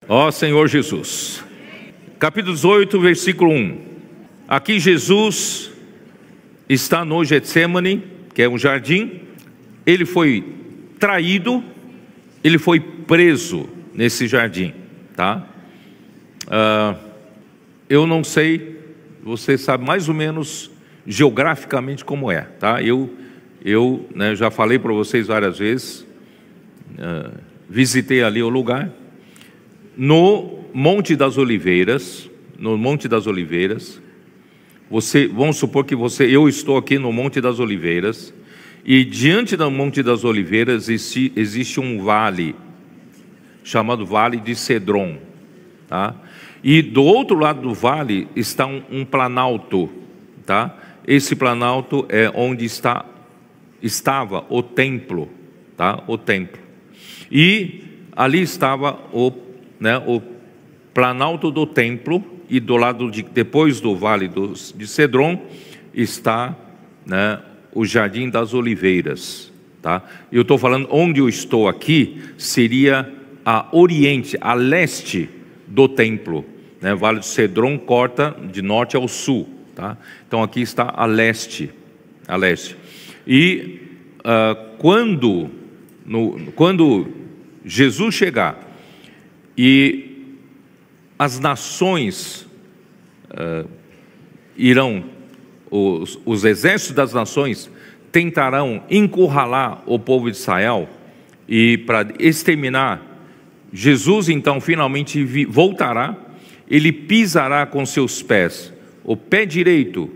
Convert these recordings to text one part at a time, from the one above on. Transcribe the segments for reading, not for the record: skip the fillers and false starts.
Ó Senhor Jesus. Capítulo 18, versículo 1. Aqui Jesus está no Getsemane, que é um jardim. Ele foi traído, ele foi preso nesse jardim, tá? Eu não sei, você sabe mais ou menos geograficamente como é, tá? Eu já falei para vocês várias vezes, visitei ali o lugar. No Monte das Oliveiras, vamos supor que eu estou aqui no Monte das Oliveiras, e diante do Monte das Oliveiras existe um vale, chamado Vale de Cedron, tá? E do outro lado do vale está um planalto, tá? Esse planalto é onde estava o templo, tá? O templo. E ali estava o planalto do templo, e do lado depois do Vale de Cedron está, o Jardim das Oliveiras, tá? Eu estou falando, onde eu estou aqui seria a oriente, a leste do templo, né? Vale de Cedron corta de norte ao sul, tá? Então aqui está a leste. E quando Jesus chegar e as nações os exércitos das nações tentarão encurralar o povo de Israel e para exterminar, Jesus então finalmente voltará. Ele pisará com seus pés o pé direito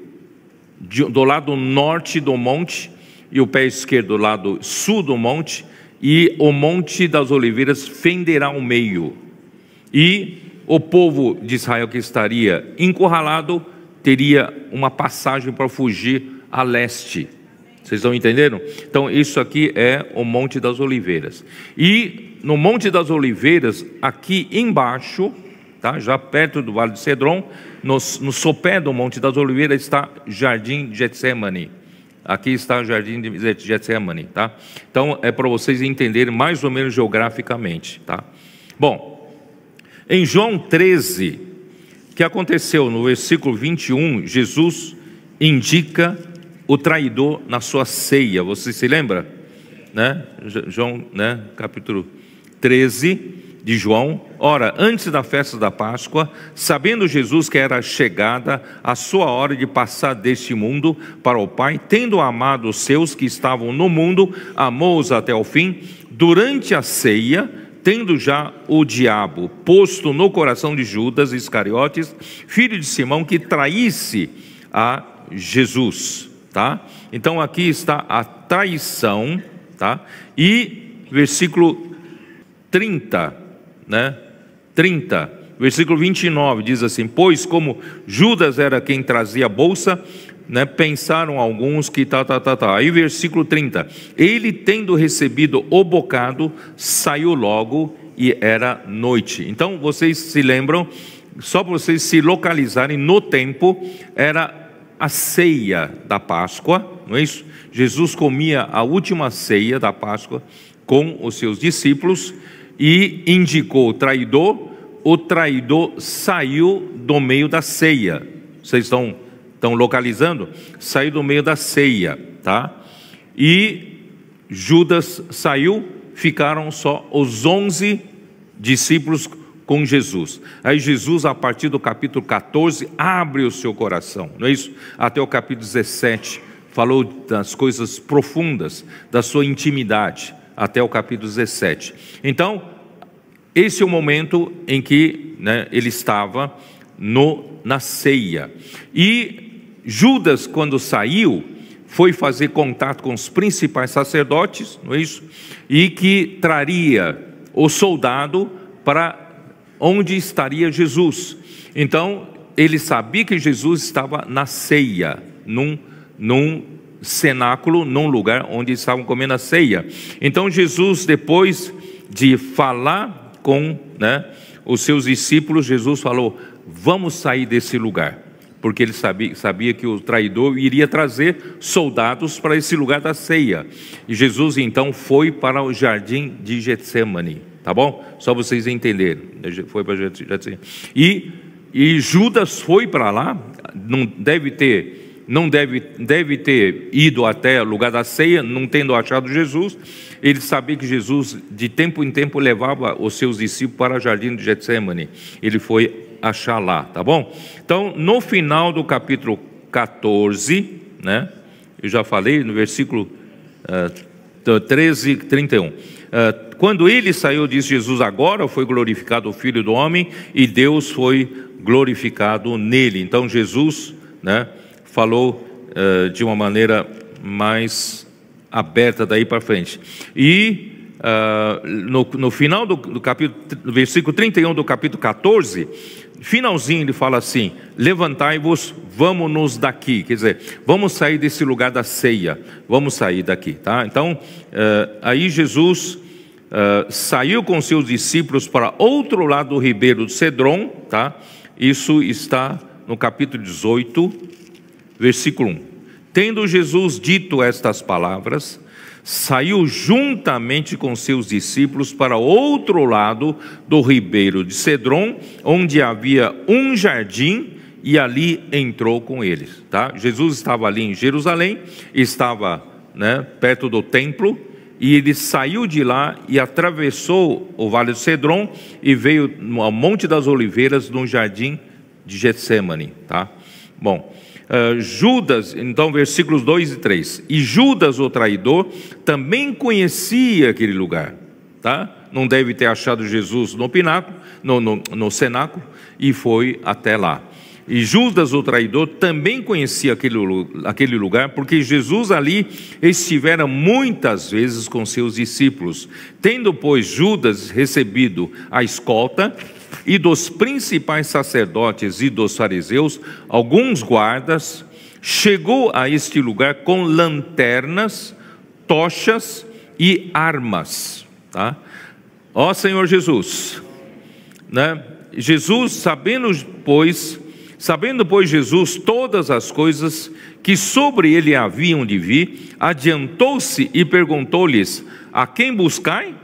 do lado norte do monte e o pé esquerdo do lado sul do monte, e o Monte das Oliveiras fenderá ao meio, e o povo de Israel que estaria encurralado teria uma passagem para fugir a leste. Vocês estão entendendo? Então isso aqui é o Monte das Oliveiras. E no Monte das Oliveiras, aqui embaixo, tá? Já perto do Vale de Cedron, no sopé do Monte das Oliveiras está Jardim de Getsemane. Aqui está o Jardim de Getsemane, tá? Então é para vocês entenderem mais ou menos geograficamente, tá? Bom, em João 13, que aconteceu no versículo 21, Jesus indica o traidor na sua ceia. Você se lembra? João, capítulo 13 de João. Ora, antes da festa da Páscoa, sabendo Jesus que era chegada a sua hora de passar deste mundo para o Pai, tendo amado os seus que estavam no mundo, amou-os até o fim. Durante a ceia, tendo já o diabo posto no coração de Judas Iscariotes, filho de Simão, que traísse a Jesus, tá? Então aqui está a traição, tá? E versículo 30, versículo 29 diz assim: pois como Judas era quem trazia a bolsa, pensaram alguns que Aí versículo 30, ele tendo recebido o bocado, saiu logo, e era noite. Então vocês se lembram, só para vocês se localizarem no tempo, era a ceia da Páscoa, não é isso? Jesus comia a última ceia da Páscoa com os seus discípulos e indicou o traidor saiu do meio da ceia. Vocês estão localizando? Saiu do meio da ceia, tá? E Judas saiu, ficaram só os 11 discípulos com Jesus. Aí Jesus, a partir do capítulo 14, abre o seu coração, não é isso? Até o capítulo 17, falou das coisas profundas, da sua intimidade, até o capítulo 17. Então, esse é o momento em que ele estava na ceia. E Judas, quando saiu, foi fazer contato com os principais sacerdotes, não é isso? E que traria o soldado para onde estaria Jesus. Então, ele sabia que Jesus estava na ceia, num cenáculo, num lugar onde estavam comendo a ceia. Então Jesus, depois de falar com os seus discípulos, Jesus falou: vamos sair desse lugar, porque ele sabia que o traidor iria trazer soldados para esse lugar da ceia. E Jesus então foi para o Jardim de Getsemane. tá bom? Só vocês entenderem. Foi para Getsemane. E Judas foi para lá, deve ter ido até o lugar da ceia, não tendo achado Jesus. Ele sabia que Jesus, de tempo em tempo, levava os seus discípulos para o jardim de Getsemane. Ele foi achar lá, tá bom? Então, no final do capítulo 14, né? Eu já falei no versículo 13, 31. Quando ele saiu, disse Jesus: agora foi glorificado o Filho do Homem e Deus foi glorificado nele. Então Jesus, né, falou de uma maneira mais aberta daí para frente. E no final do capítulo, no versículo 31 do capítulo 14, finalzinho ele fala assim: levantai-vos, vamos-nos daqui. Quer dizer, vamos sair desse lugar da ceia, vamos sair daqui, tá? Então, aí Jesus saiu com seus discípulos para outro lado do ribeiro do Cedron, tá? Isso está no capítulo 18, versículo 1. Tendo Jesus dito estas palavras, saiu juntamente com seus discípulos para outro lado do ribeiro de Cedron, onde havia um jardim, e ali entrou com eles, tá? Jesus estava ali em Jerusalém, estava, né, perto do templo, e ele saiu de lá e atravessou o vale do Cedron e veio ao Monte das Oliveiras, no jardim de Getsemane, tá? Bom, Judas, então versículos 2 e 3. E Judas, o traidor, também conhecia aquele lugar, tá? Não deve ter achado Jesus no pináculo, no cenáculo, e foi até lá. E Judas, o traidor, também conhecia aquele lugar, porque Jesus ali estivera muitas vezes com seus discípulos. Tendo, pois, Judas recebido a escolta e dos principais sacerdotes e dos fariseus alguns guardas, chegou a este lugar com lanternas, tochas e armas, tá? Ó Senhor Jesus, né? Jesus, sabendo pois Jesus todas as coisas que sobre ele haviam de vir, adiantou-se e perguntou-lhes: a quem buscais?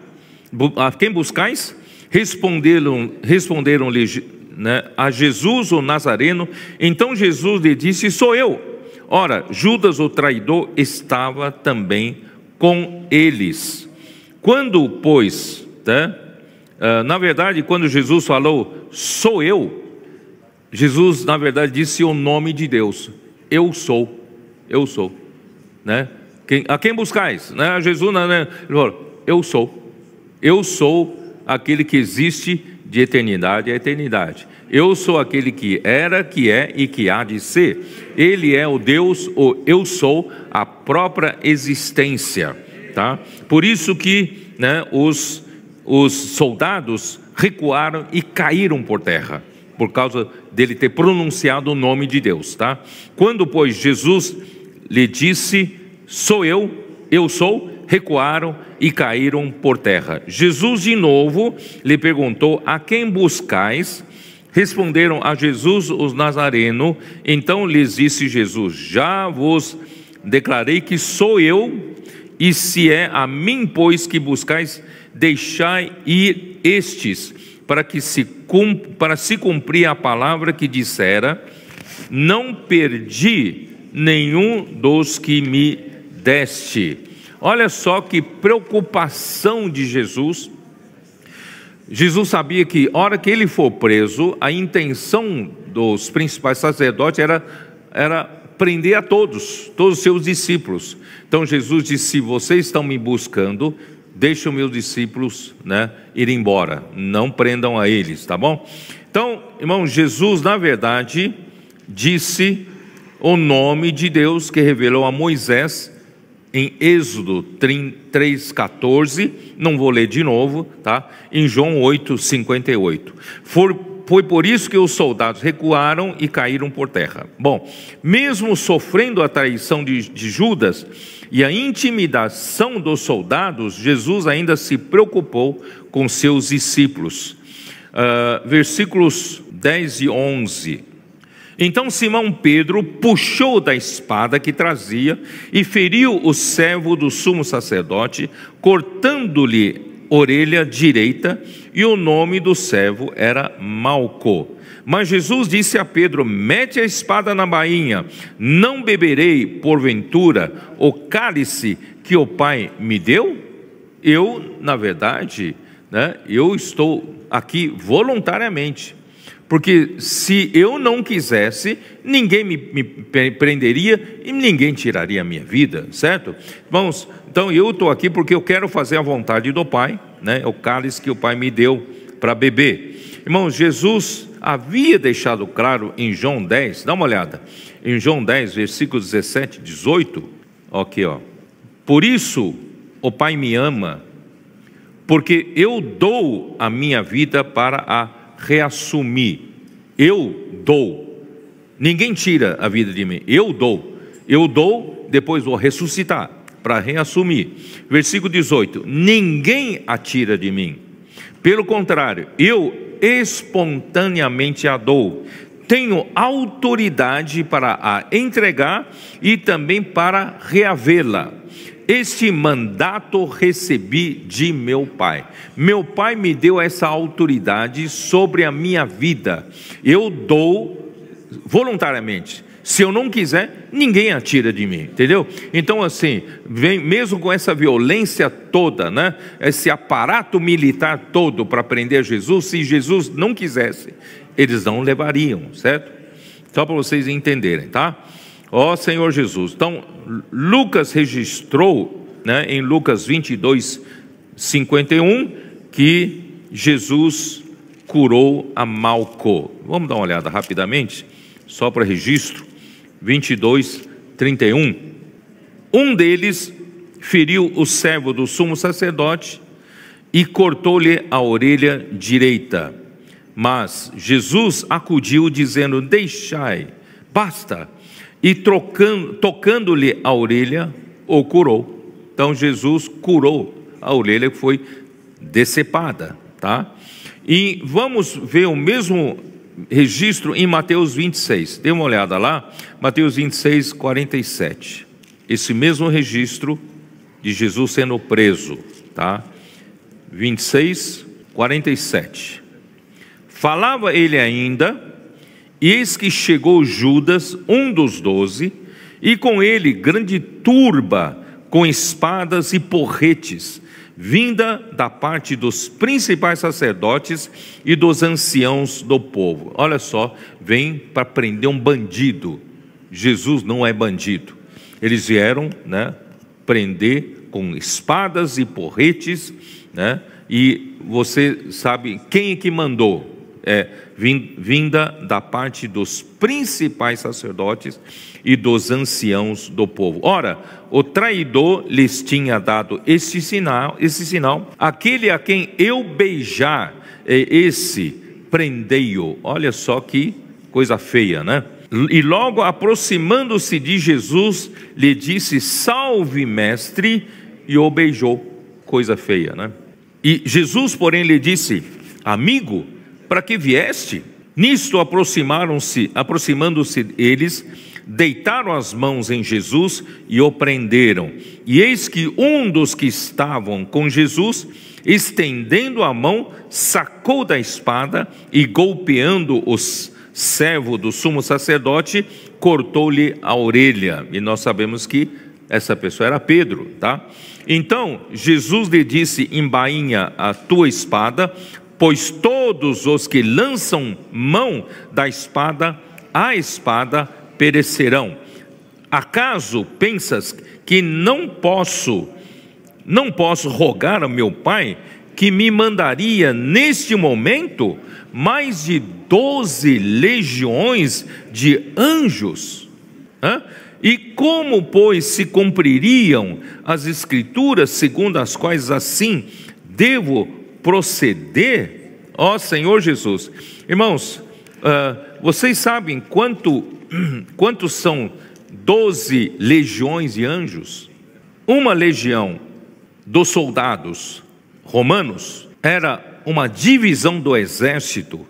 Responderam-lhe, né, a Jesus o Nazareno. Então Jesus lhe disse: sou eu. Ora, Judas o traidor estava também com eles. Quando, pois, né, na verdade, quando Jesus falou sou eu, Jesus, na verdade, disse o nome de Deus: eu sou, né? A quem buscais? Né? Jesus, né? Ele falou: eu sou aquele que existe de eternidade a eternidade. Eu sou aquele que era, que é e que há de ser. Ele é o Deus, o eu sou, a própria existência, tá? Por isso que, né, os soldados recuaram e caíram por terra, por causa dele ter pronunciado o nome de Deus, tá? Quando, pois, Jesus lhe disse: sou eu sou, recuaram e caíram por terra. Jesus de novo lhe perguntou: a quem buscais? Responderam: a Jesus o Nazareno. Então lhes disse Jesus: já vos declarei que sou eu, e se é a mim, pois, que buscais, deixai ir estes, para se cumprir a palavra que dissera: não perdi nenhum dos que me deste. Olha só que preocupação de Jesus. Jesus sabia que, a hora que ele for preso, a intenção dos principais sacerdotes era prender a todos os seus discípulos. Então Jesus disse: se vocês estão me buscando, deixem meus discípulos, né, ir embora, não prendam a eles, tá bom? Então, irmão, Jesus, na verdade, disse o nome de Deus que revelou a Moisés em Êxodo 3,14, não vou ler de novo, tá? Em João 8,58. Foi por isso que os soldados recuaram e caíram por terra. Bom, mesmo sofrendo a traição de Judas e a intimidação dos soldados, Jesus ainda se preocupou com seus discípulos. Versículos 10 e 11. Então Simão Pedro puxou da espada que trazia e feriu o servo do sumo sacerdote, cortando-lhe orelha direita, e o nome do servo era Malco. Mas Jesus disse a Pedro: mete a espada na bainha, não beberei, porventura, o cálice que o Pai me deu? Eu, na verdade, eu estou aqui voluntariamente, porque se eu não quisesse, ninguém me prenderia e ninguém tiraria a minha vida, certo? Irmãos, então eu estou aqui porque eu quero fazer a vontade do Pai, o cálice que o Pai me deu para beber. Irmãos, Jesus havia deixado claro em João 10, dá uma olhada, em João 10, versículos 17 e 18, aqui, por isso o Pai me ama, porque eu dou a minha vida para a reassumir. Eu dou, ninguém tira a vida de mim, eu dou, depois vou ressuscitar para reassumir. Versículo 18: ninguém a tira de mim, pelo contrário, eu espontaneamente a dou, tenho autoridade para a entregar e também para reavê-la. Este mandato recebi de meu Pai. Meu Pai me deu essa autoridade sobre a minha vida. Eu dou voluntariamente. Se eu não quiser, ninguém a tira de mim, entendeu? Então assim, vem mesmo com essa violência toda, esse aparato militar todo para prender Jesus, se Jesus não quisesse, eles não levariam, certo? Só para vocês entenderem, tá? Ó Senhor Jesus. Então, Lucas registrou, em Lucas 22, 51, que Jesus curou a Malco. Vamos dar uma olhada rapidamente, só para registro. 22, 31. Um deles feriu o servo do sumo sacerdote e cortou-lhe a orelha direita. Mas Jesus acudiu dizendo: deixai, basta. E tocando-lhe a orelha, o curou. Então Jesus curou a orelha que foi decepada, tá? E vamos ver o mesmo registro em Mateus 26. Dê uma olhada lá, Mateus 26, 47. Esse mesmo registro de Jesus sendo preso, tá? 26, 47. Falava ele ainda, e eis que chegou Judas, um dos 12, e com ele grande turba, com espadas e porretes, vinda da parte dos principais sacerdotes e dos anciãos do povo. Olha só, vem para prender um bandido. Jesus não é bandido. Eles vieram, prender com espadas e porretes, e você sabe quem é que mandou? Vinda da parte dos principais sacerdotes e dos anciãos do povo. Ora, o traidor lhes tinha dado esse sinal: aquele a quem eu beijar, esse prendei-o. Olha só que coisa feia, E logo aproximando-se de Jesus, lhe disse: salve, mestre, e o beijou. Coisa feia, E Jesus, porém, lhe disse: amigo, para que vieste? Nisto aproximando-se eles, deitaram as mãos em Jesus e o prenderam. E eis que um dos que estavam com Jesus, estendendo a mão, sacou da espada e, golpeando o servo do sumo sacerdote, cortou-lhe a orelha. E nós sabemos que essa pessoa era Pedro, tá? Então Jesus lhe disse: embainha a tua espada, pois todos os que lançam mão da espada, a espada perecerão. Acaso pensas que não posso rogar ao meu Pai, que me mandaria neste momento mais de 12 legiões de anjos? E como, pois, se cumpririam as Escrituras segundo as quais assim devo proceder? Ó Senhor Jesus. Irmãos, vocês sabem quantos são 12 legiões de anjos? Uma legião dos soldados romanos era uma divisão do exército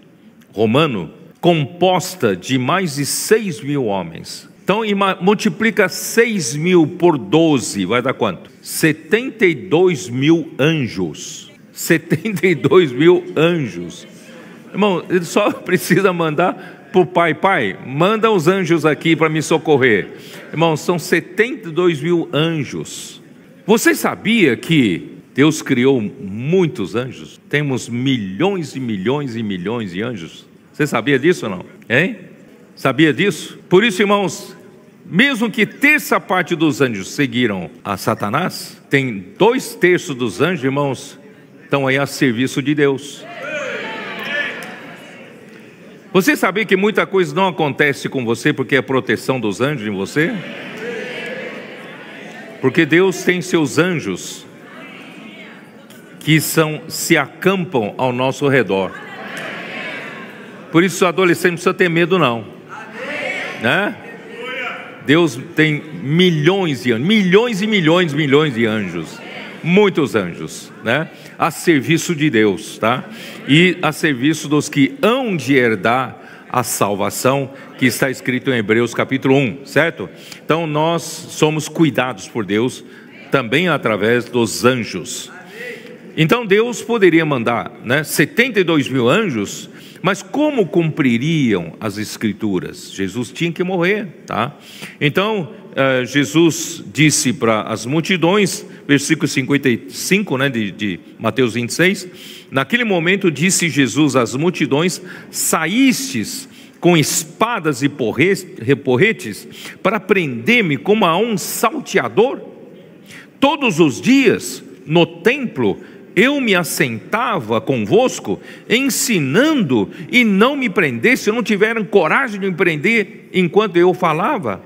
romano composta de mais de 6.000 homens. Então multiplica 6.000 por 12, vai dar quanto? 72.000 anjos. 72 mil anjos. Irmão, ele só precisa mandar para o pai, manda os anjos aqui para me socorrer. Irmão, são 72 mil anjos. Você sabia que Deus criou muitos anjos? Temos milhões e milhões e milhões de anjos. Você sabia disso ou não? Hein? Sabia disso? Por isso, irmãos, mesmo que terça parte dos anjos seguiram a Satanás, tem 2/3 dos anjos, irmãos, estão aí a serviço de Deus. Você sabia que muita coisa não acontece com você porque é a proteção dos anjos em você? Porque Deus tem seus anjos que se acampam ao nosso redor. Por isso o adolescente não precisa ter medo não, né? Deus tem milhões de anjos, milhões e milhões e milhões de anjos, muitos anjos, né? A serviço de Deus, tá? E a serviço dos que hão de herdar a salvação, que está escrito em Hebreus capítulo 1, certo? Então nós somos cuidados por Deus também através dos anjos. Então Deus poderia mandar, né, 72 mil anjos, mas como cumpririam as escrituras? Jesus tinha que morrer, tá? Então Jesus disse para as multidões, versículo 55, né, de Mateus 26, naquele momento disse Jesus às multidões: saístes com espadas e porretes para prender-me como a um salteador? Todos os dias no templo eu me assentava convosco, ensinando, e não me prendesse. Não tiveram coragem de me prender enquanto eu falava?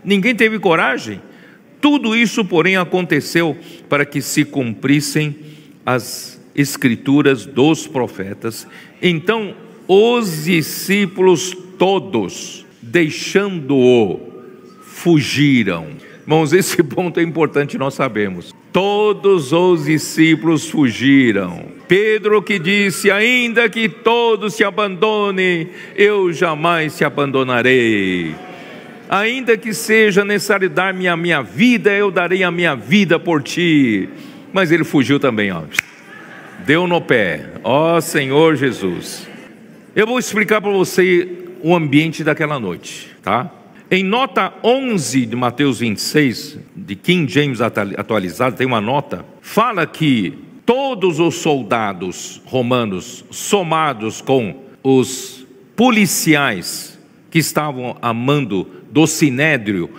Ninguém teve coragem. Tudo isso, porém, aconteceu para que se cumprissem as escrituras dos profetas. Então os discípulos todos, deixando-o, fugiram. Irmãos, esse ponto é importante nós sabemos. Todos os discípulos fugiram. Pedro que disse: ainda que todos te abandonem, eu jamais te abandonarei. Ainda que seja necessário dar-me a minha vida, eu darei a minha vida por ti. Mas ele fugiu também, ó. Deu no pé. Ó Senhor Jesus. Eu vou explicar para você o ambiente daquela noite, tá? Em nota 11 de Mateus 26, de King James atualizado, tem uma nota, fala que todos os soldados romanos, somados com os policiais que estavam a mando do Sinédrio,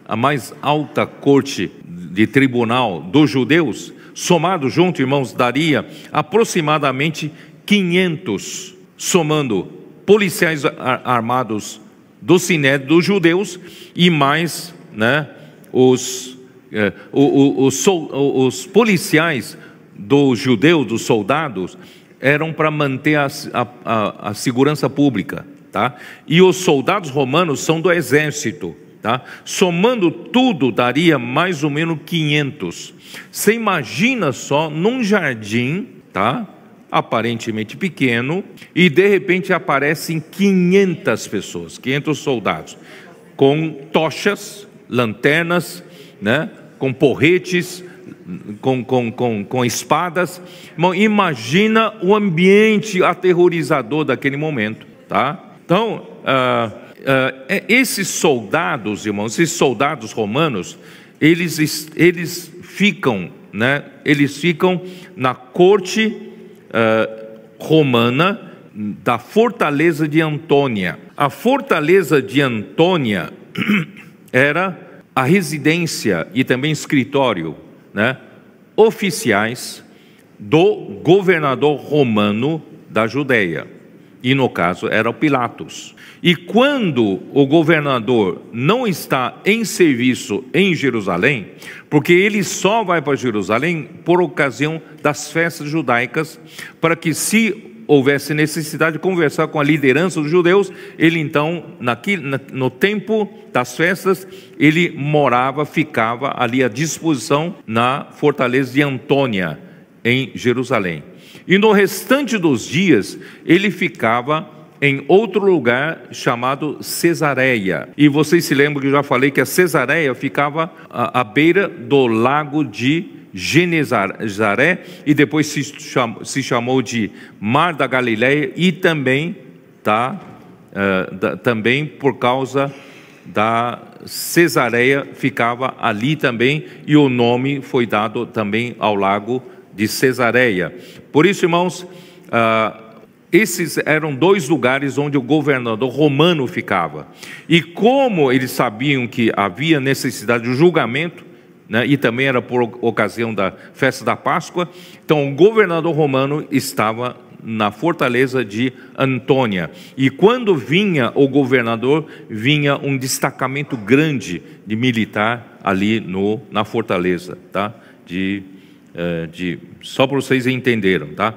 a mais alta corte de tribunal dos judeus, somado junto, irmãos, daria aproximadamente 500, somando policiais armados do Sinédrio dos judeus e mais, né, os policiais dos judeus, dos soldados, eram para manter a segurança pública, tá? E os soldados romanos são do exército, tá? Somando tudo daria mais ou menos 500. Você imagina só num jardim, tá? Aparentemente pequeno, e de repente aparecem 500 pessoas, 500 soldados, com tochas, lanternas, né, com porretes, com espadas. Bom, imagina o ambiente aterrorizador daquele momento, tá? Então, esses soldados, irmãos, esses soldados romanos, eles ficam, né, eles ficam na corte romana da fortaleza de Antônia. A fortaleza de Antônia era a residência e também escritório, né, oficiais do governador romano da Judéia, e no caso era o Pilatos. E quando o governador não está em serviço em Jerusalém, porque ele só vai para Jerusalém por ocasião das festas judaicas, para que, se houvesse necessidade de conversar com a liderança dos judeus, ele então, no tempo das festas, ele ficava ali à disposição na fortaleza de Antônia, em Jerusalém. E no restante dos dias, ele ficava em outro lugar chamado Cesareia. E vocês se lembram que eu já falei que a Cesareia ficava à beira do lago de Genezaré, e depois se chamou de Mar da Galileia, e também, também por causa da Cesareia, ficava ali também, e o nome foi dado também ao lago de Cesareia. Por isso, irmãos, esses eram dois lugares onde o governador romano ficava. E como eles sabiam que havia necessidade de julgamento, né, e também era por ocasião da festa da Páscoa, então o governador romano estava na fortaleza de Antônia. E quando vinha o governador, vinha um destacamento grande de militar ali na fortaleza, tá? Só para vocês entenderam, tá?